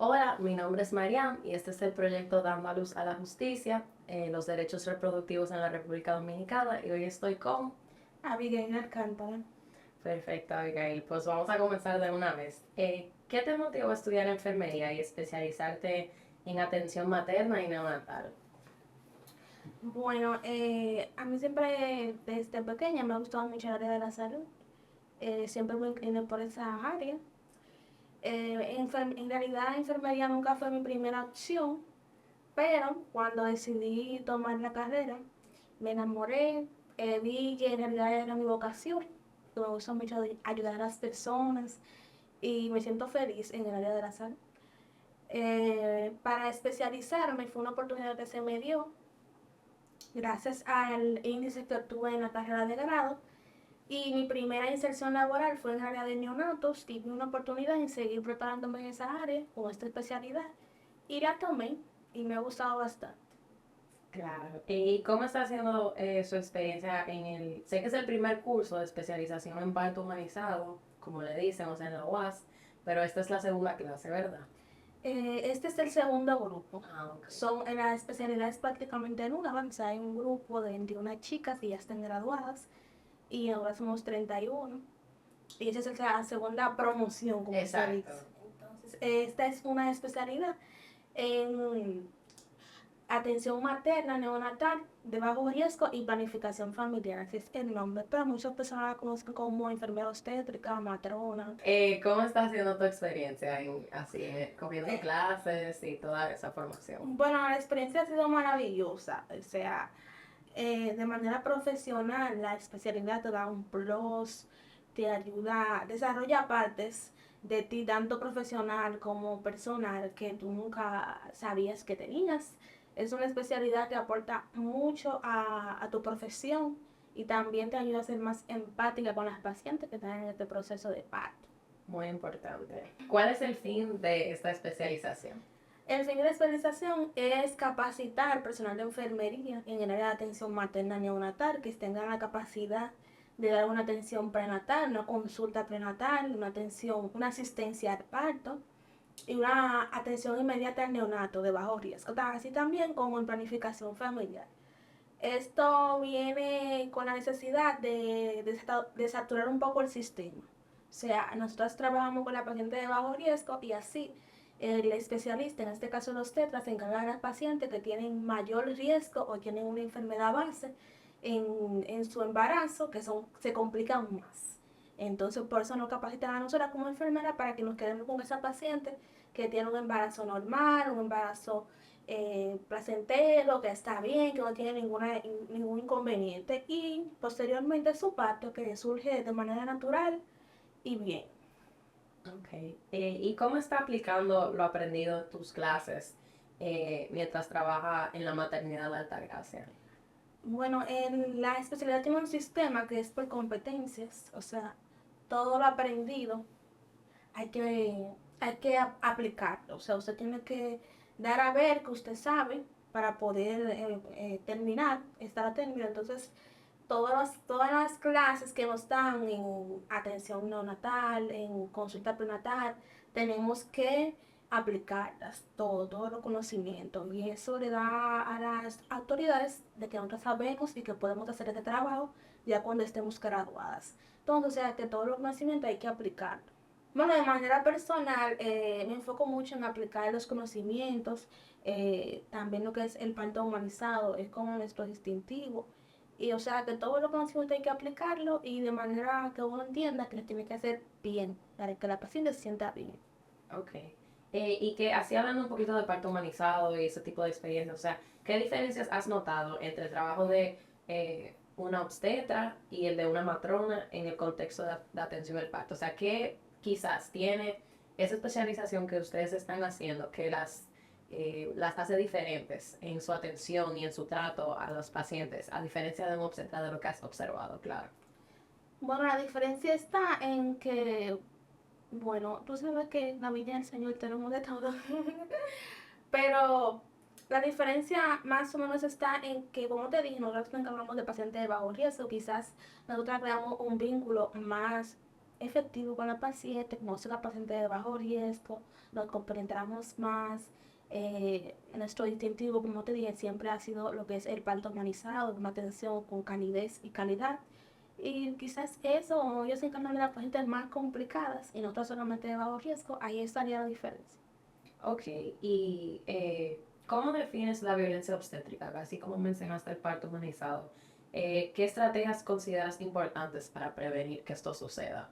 Hola, mi nombre es Mariam y este es el proyecto Dando a Luz a la Justicia, los derechos reproductivos en la República Dominicana y hoy estoy con... Abigail Alcántara. Perfecto, Abigail. Pues vamos a comenzar de una vez. ¿Qué te motivó a estudiar enfermería y especializarte en atención materna y neonatal? Bueno, a mí siempre desde pequeña me ha gustado mucho el área de la salud. Siempre me incliné por esa área. En realidad, enfermería nunca fue mi primera opción, pero cuando decidí tomar la carrera, me enamoré, vi que en realidad era mi vocación, que me gusta mucho ayudar a las personas y me siento feliz en el área de la salud. Para especializarme fue una oportunidad que se me dio gracias al índice que obtuve en la carrera de grado. Y mi primera inserción laboral fue en el área de neonatos. Tuve una oportunidad en seguir preparándome en esa área con esta especialidad y la tomé y me ha gustado bastante. Claro. ¿Y cómo está haciendo su experiencia en el... Sé que es el primer curso de especialización en parto humanizado, como le dicen, o sea, en la UAS, pero esta es la segunda clase, ¿verdad? Este es el segundo grupo. Ah, ok. La especialidad es prácticamente nula. O sea, hay un grupo de 21 chicas que ya están graduadas y ahora somos 31. Y esa es la segunda promoción, como se Exacto. dice. Entonces, esta es una especialidad en atención materna, neonatal, de bajo riesgo y planificación familiar. Así es el nombre, pero muchas personas la conocen como enfermera obstétrica, matrona. ¿Cómo está siendo tu experiencia en, así, cogiendo Eh, clases y toda esa formación? bueno, la experiencia ha sido maravillosa. O sea, de manera profesional, la especialidad te da un plus, te ayuda, desarrolla partes de ti, tanto profesional como personal, que tú nunca sabías que tenías. Es una especialidad que aporta mucho a tu profesión y también te ayuda a ser más empática con las pacientes que están en este proceso de parto. Muy importante. ¿Cuál es el fin de esta especialización? El fin de la especialización es capacitar personal de enfermería en el área de atención materna neonatal que tengan la capacidad de dar una atención prenatal, una consulta prenatal, una atención, una asistencia al parto y una atención inmediata al neonato de bajo riesgo, así también como en planificación familiar. Esto viene con la necesidad de saturar un poco el sistema. O sea, nosotros trabajamos con la paciente de bajo riesgo y así el especialista, en este caso los tetras, se encarga de las pacientes que tienen mayor riesgo o tienen una enfermedad base en su embarazo, que se complican más. Entonces, por eso nos capacitan a nosotras como enfermera para que nos quedemos con esa paciente que tiene un embarazo normal, un embarazo placentero, que está bien, que no tiene ningún inconveniente y posteriormente su parto que surge de manera natural y bien. Ok. ¿Y cómo está aplicando lo aprendido en tus clases mientras trabaja en la maternidad de Altagracia? Bueno, en la especialidad tiene un sistema que es por competencias, o sea, todo lo aprendido hay que aplicarlo, o sea, usted tiene que dar a ver que usted sabe para poder terminar, estar a término. Entonces, todas las clases que nos dan en atención neonatal, en consulta prenatal, tenemos que aplicarlas, todos los conocimientos. Y eso le da a las autoridades de que nosotros sabemos y que podemos hacer este trabajo ya cuando estemos graduadas. Entonces, o sea, que todos los conocimientos hay que aplicarlos. Bueno, de manera personal, me enfoco mucho en aplicar los conocimientos, también lo que es el parto humanizado, es como nuestro distintivo. Y o sea, que todos los conocimientos hay que aplicarlo y de manera que uno entienda que lo tiene que hacer bien, para que la paciente se sienta bien. Ok. Y que así hablando un poquito de parto humanizado y ese tipo de experiencia, o sea, ¿qué diferencias has notado entre el trabajo de una obstetra y el de una matrona en el contexto de atención al parto? O sea, ¿qué quizás tiene esa especialización que ustedes están haciendo que las hace diferentes en su atención y en su trato a los pacientes, a diferencia de un obstetra de lo que has observado, claro? Bueno, la diferencia está en que, bueno, tú sabes que en la Villa del Señor tenemos de todo, pero la diferencia más o menos está en que, como te dije, nosotros nos encargamos de pacientes de bajo riesgo, quizás nosotros creamos un vínculo más efectivo con la paciente, como es una paciente de bajo riesgo, nos compenetramos más. Nuestro distintivo, como te dije, siempre ha sido lo que es el parto humanizado, una atención con calidez y calidad. Y quizás eso, ellos se encargan de las pacientes más complicadas y nosotros solamente de bajo riesgo, ahí estaría la diferencia. Ok, y ¿cómo defines la violencia obstétrica? Así como mencionaste el parto humanizado, ¿qué estrategias consideras importantes para prevenir que esto suceda?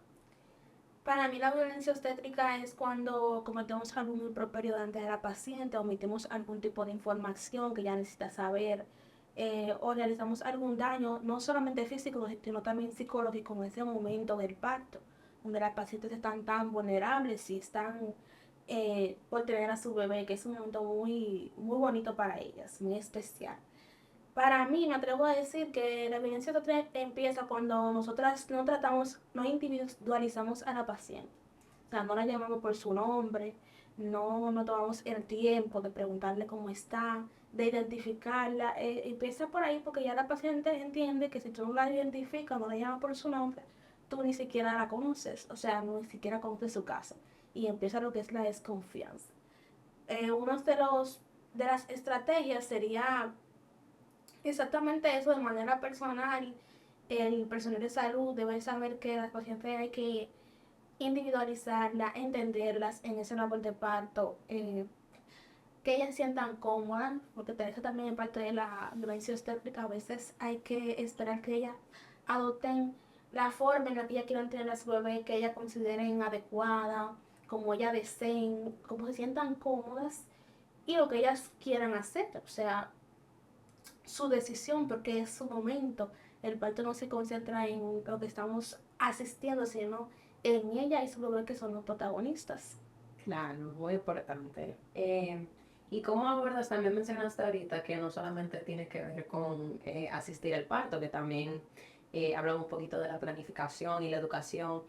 Para mí la violencia obstétrica es cuando cometemos algún improperio delante de la paciente, omitimos algún tipo de información que ella necesita saber, o realizamos algún daño, no solamente físico, sino también psicológico en ese momento del parto, donde las pacientes están tan vulnerables y están por tener a su bebé, que es un momento muy, muy bonito para ellas, muy especial. Para mí, me atrevo a decir que la violencia obstétrica empieza cuando nosotras no tratamos, no individualizamos a la paciente. O sea, no la llamamos por su nombre, no tomamos el tiempo de preguntarle cómo está, de identificarla. Empieza por ahí porque ya la paciente entiende que si tú no la identificas, no la llamas por su nombre, tú ni siquiera la conoces, o sea, ni siquiera conoces su caso. Y empieza lo que es la desconfianza. Uno de las estrategias sería exactamente eso de manera personal. El personal de salud debe saber que las pacientes hay que individualizarlas, entenderlas en ese labor de parto, que ellas se sientan cómodas, porque eso también es parte de la violencia obstétrica. A veces hay que esperar que ellas adopten la forma en la que ellas quieran tener a su bebé, que ellas consideren adecuada, como ellas deseen, como se sientan cómodas y lo que ellas quieran hacer. O sea, su decisión porque es su momento. El parto no se concentra en lo que estamos asistiendo, sino en ella y su bebé que son los protagonistas. Claro, muy importante. ¿Y cómo abordas? También mencionaste ahorita que no solamente tiene que ver con asistir al parto, que también hablamos un poquito de la planificación y la educación.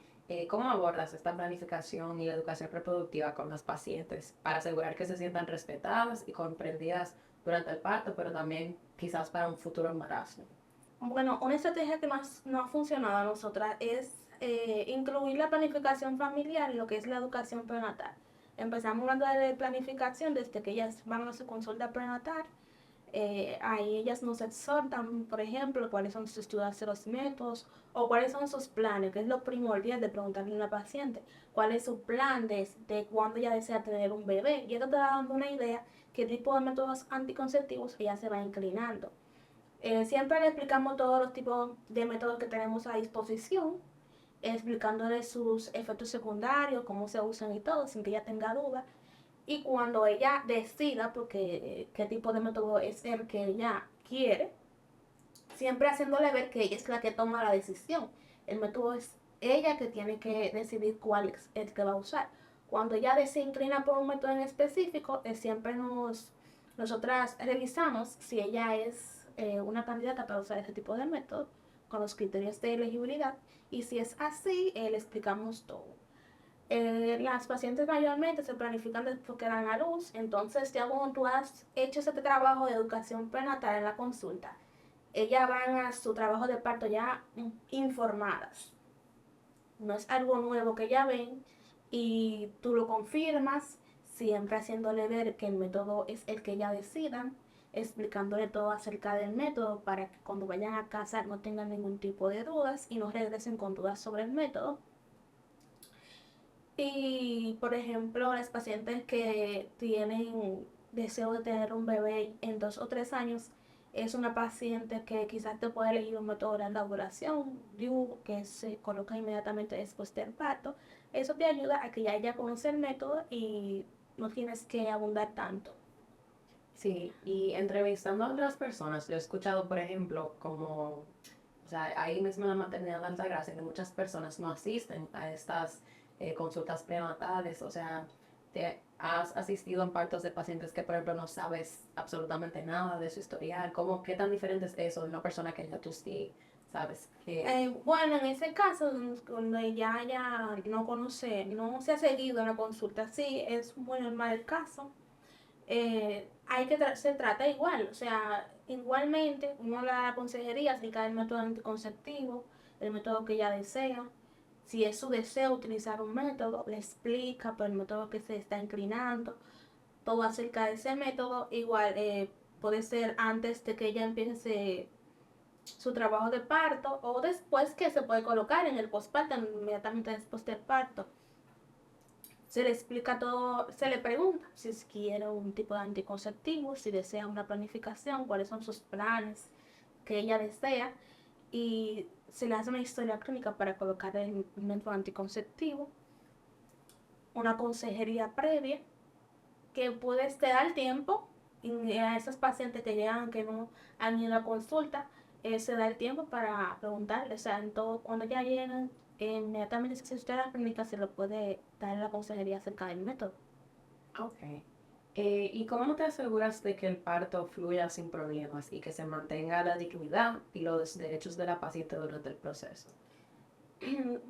¿Cómo abordas esta planificación y la educación reproductiva con las pacientes para asegurar que se sientan respetadas y comprendidas durante el parto, pero también quizás para un futuro embarazo? Bueno, una estrategia que más no ha funcionado a nosotras es incluir la planificación familiar en lo que es la educación prenatal. Empezamos hablando de planificación desde que ellas van a su consulta prenatal. Ahí ellas nos exhortan, por ejemplo, cuáles son sus estudios de los métodos o cuáles son sus planes, que es lo primordial de preguntarle a una paciente, cuál es su plan de cuándo ella desea tener un bebé. Y esto te da dando una idea qué tipo de métodos anticonceptivos ella se va inclinando. Siempre le explicamos todos los tipos de métodos que tenemos a disposición, explicándole sus efectos secundarios, cómo se usan y todo, sin que ella tenga dudas. Y cuando ella decida, porque qué tipo de método es el que ella quiere, siempre haciéndole ver que ella es la que toma la decisión. El método es ella que tiene que decidir cuál es el que va a usar. Cuando ella se inclina por un método en específico, siempre nosotras revisamos si ella es una candidata para usar ese tipo de método con los criterios de elegibilidad y si es así, le explicamos todo. Las pacientes mayormente se planifican después que dan a luz, entonces ya cuando tú has hecho ese trabajo de educación prenatal en la consulta, ellas van a su trabajo de parto ya informadas. No es algo nuevo que ya ven y tú lo confirmas, siempre haciéndole ver que el método es el que ya decidan, explicándole todo acerca del método para que cuando vayan a casa no tengan ningún tipo de dudas y no regresen con dudas sobre el método. Y, por ejemplo, las pacientes que tienen deseo de tener un bebé en 2 o 3 años, es una paciente que quizás te puede elegir un método de larga duración, DIU, que se coloca inmediatamente después del parto. Eso te ayuda a que ya ella conoce el método y no tienes que abundar tanto. Sí, y entrevistando a otras personas, yo he escuchado, por ejemplo, como, o sea, ahí mismo en la maternidad de Altagracia, que muchas personas no asisten a estas consultas prenatales, o sea, te has asistido en partos de pacientes que, por ejemplo, no sabes absolutamente nada de su historial, ¿cómo, qué tan diferente es eso de una persona que ya tú sí sabes que... Bueno, en ese caso, cuando ya no conoce, no se ha seguido en la consulta, sí, es muy normal el caso. Se trata igual, o sea, igualmente uno la consejería aplica el método anticonceptivo, el método que ella desea, si es su deseo utilizar un método, le explica por el método que se está inclinando, todo acerca de ese método. Igual puede ser antes de que ella empiece su trabajo de parto o después, que se puede colocar en el postparto, inmediatamente después del parto. Se le explica todo, se le pregunta si quiere un tipo de anticonceptivo, si desea una planificación, cuáles son sus planes que ella desea, y se le hace una historia clínica para colocar el método anticonceptivo, una consejería previa que puede estar al tiempo, y a esos pacientes que llegan que no han ido a consulta, se da el tiempo para preguntarle, o sea, en todo, cuando ya llegan, inmediatamente si usted a la clínica se le puede dar la consejería acerca del método. Ok. ¿Y cómo te aseguras de que el parto fluya sin problemas y que se mantenga la dignidad y los derechos de la paciente durante el proceso?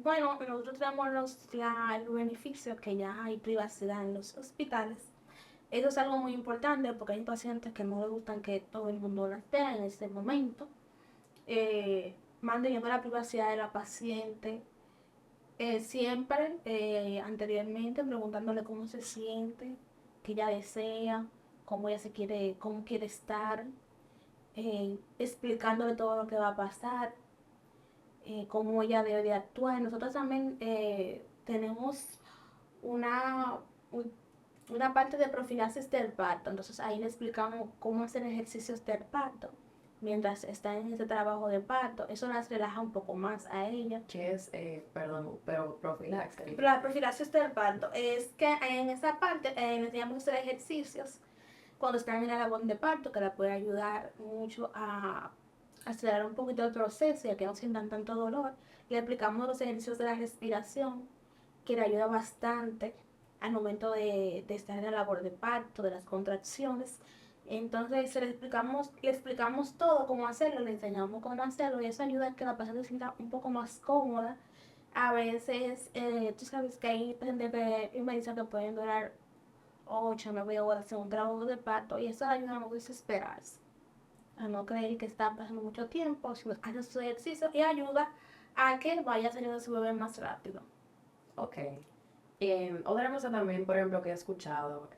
Bueno, nosotros tenemos el beneficio que ya hay privacidad en los hospitales. Eso es algo muy importante porque hay pacientes que no les gustan que todo el mundo las vea en ese momento. Manteniendo la privacidad de la paciente, siempre anteriormente preguntándole cómo se siente, qué ella desea, cómo ella se quiere, cómo quiere estar, explicándole todo lo que va a pasar, cómo ella debe de actuar. Nosotros también tenemos una, una parte de profilaxis del parto, entonces ahí le explicamos cómo hacer ejercicios del parto mientras está en ese trabajo de parto. Eso las relaja un poco más a ella. ¿Qué es, perdón, pero profilaxis? La profilaxis del parto es que en esa parte les enseñamos a hacer ejercicios cuando están en la labor de parto, que la puede ayudar mucho a acelerar un poquito el proceso y a que no sientan tanto dolor. Le aplicamos los ejercicios de la respiración, que le ayuda bastante al momento de estar en la labor de parto, de las contracciones. Entonces le explicamos todo cómo hacerlo, le enseñamos cómo hacerlo, y eso ayuda a que la paciente se sienta un poco más cómoda. A veces, tú sabes que hay pacientes que me dicen que pueden durar 8 o 9 horas en un trabajo de parto, y eso ayuda a no desesperarse, a no creer que está pasando mucho tiempo, sino hace su ejercicio y ayuda a que vaya saliendo su bebé más rápido. Ok. Otra cosa también, por ejemplo, que he escuchado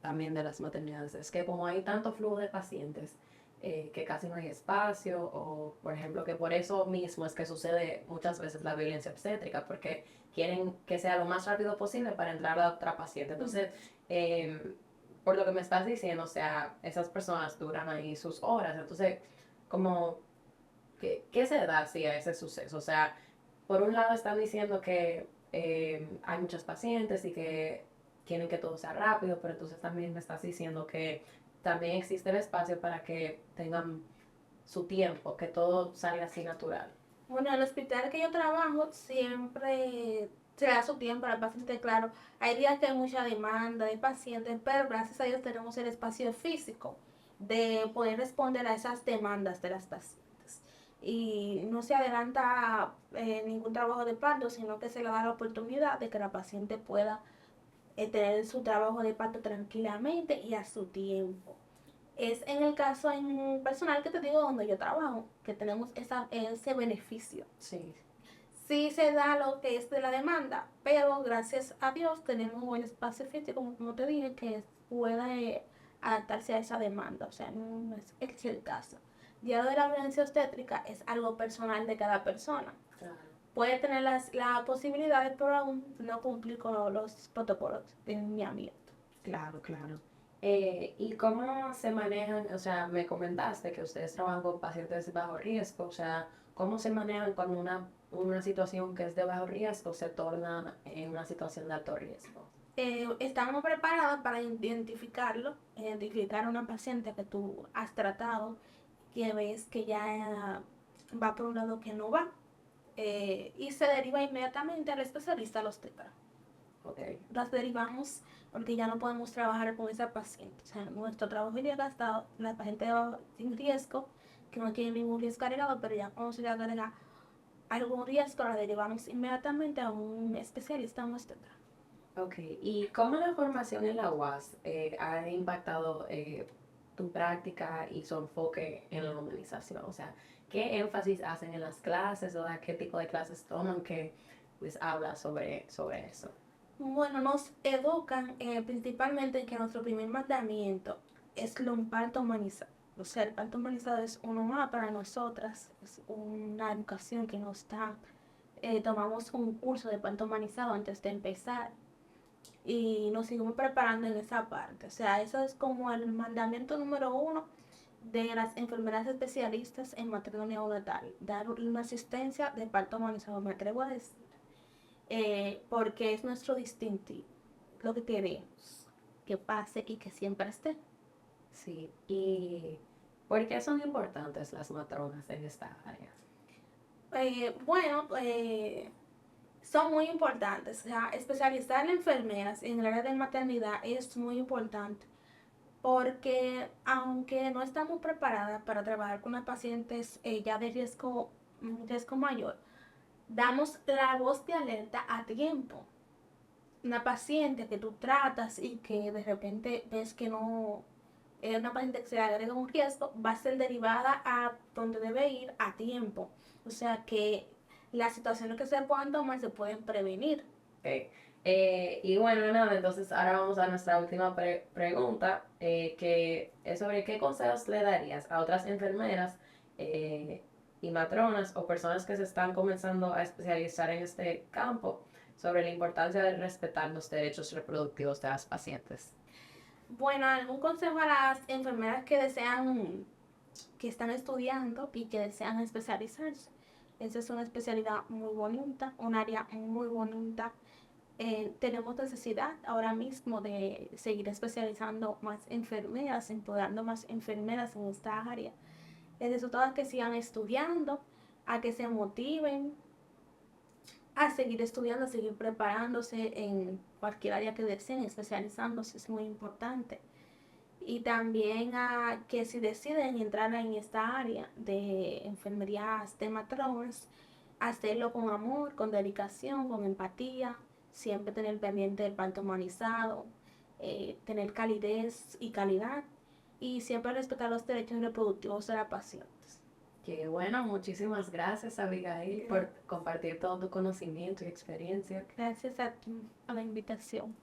también de las maternidades es que como hay tanto flujo de pacientes, que casi no hay espacio, o por ejemplo que por eso mismo es que sucede muchas veces la violencia obstétrica, porque quieren que sea lo más rápido posible para entrar a otra paciente. Entonces, por lo que me estás diciendo, o sea, esas personas duran ahí sus horas. Entonces, como, ¿qué se da si a ese suceso? O sea, por un lado están diciendo que hay muchos pacientes y que quieren que todo sea rápido, pero entonces también me estás diciendo que también existe el espacio para que tengan su tiempo, que todo salga así natural. Bueno, en el hospital que yo trabajo siempre se da su tiempo al paciente, claro. Hay días que hay mucha demanda de pacientes, pero gracias a Dios tenemos el espacio físico de poder responder a esas demandas de las pacientes. Y no se adelanta ningún trabajo de parto, sino que se le da la oportunidad de que la paciente pueda tener su trabajo de parto tranquilamente y a su tiempo. Es en el caso en personal que te digo donde yo trabajo, que tenemos ese beneficio. Sí. Sí se da lo que es de la demanda, pero gracias a Dios tenemos un buen espacio físico, como te dije, que puede adaptarse a esa demanda. O sea, no es el caso. Ya lo de la violencia obstétrica es algo personal de cada persona. Claro. Puede tener la posibilidad, pero aún no cumplir con los protocolos de lineamiento. Claro, claro. ¿Y cómo se manejan? O sea, me comentaste que ustedes trabajan con pacientes de bajo riesgo, o sea, ¿cómo se manejan cuando una situación que es de bajo riesgo se torna en una situación de alto riesgo? Estamos preparados para identificar a una paciente que tú has tratado, que ves que ya va por un lado que no va, y se deriva inmediatamente al especialista, al obstetra. Okay. Las derivamos porque ya no podemos trabajar con esa paciente. O sea, nuestro trabajo iría gastado, la paciente va sin riesgo, que no tiene ningún riesgo agregado, pero ya cuando se le agrega algún riesgo, la derivamos inmediatamente a un especialista, a un obstetra. Ok, ¿y cómo la formación en la UAS ha impactado tu práctica y su enfoque en la humanización? O sea, ¿qué énfasis hacen en las clases o qué tipo de clases toman que pues habla sobre eso? Bueno, nos educan principalmente en que nuestro primer mandamiento es un parto humanizado. O sea, el parto humanizado es uno más para nosotras, es una educación que nos da. Tomamos un curso de parto humanizado antes de empezar y nos seguimos preparando en esa parte. O sea, eso es como el mandamiento número uno de las enfermeras especialistas en materno neonatal, dar una asistencia de parto humanizado, me atrevo a decir, porque es nuestro distintivo, lo que queremos que pase y que siempre esté. Sí, ¿y por qué son importantes las matronas en esta área? Bueno, son muy importantes. O sea, especializar en enfermeras en el área de maternidad es muy importante porque aunque no estamos preparadas para trabajar con las pacientes ya de riesgo mayor, damos la voz de alerta a tiempo. Una paciente que tú tratas y que de repente ves que no es una paciente que se agrega un riesgo, va a ser derivada a donde debe ir a tiempo. O sea que las situaciones que se puedan tomar se pueden prevenir. Ok. Y bueno, nada, entonces ahora vamos a nuestra última pregunta, que es sobre qué consejos le darías a otras enfermeras y matronas o personas que se están comenzando a especializar en este campo sobre la importancia de respetar los derechos reproductivos de las pacientes. Bueno, algún consejo a las enfermeras que desean, que están estudiando y que desean especializarse. Esa es una especialidad muy bonita, un área muy bonita. Tenemos necesidad ahora mismo de seguir especializando más enfermeras, empoderando más enfermeras en esta área. Les deseo a todas que sigan estudiando, a que se motiven, a seguir estudiando, a seguir preparándose en cualquier área que deseen, especializándose, es muy importante. Y también a que si deciden entrar en esta área de enfermerías de matronas, hacerlo con amor, con dedicación, con empatía, siempre tener pendiente del parto humanizado, tener calidez y calidad y siempre respetar los derechos reproductivos de las pacientes. Que bueno, muchísimas gracias, Abigail, por compartir todo tu conocimiento y experiencia. Gracias a ti, a la invitación.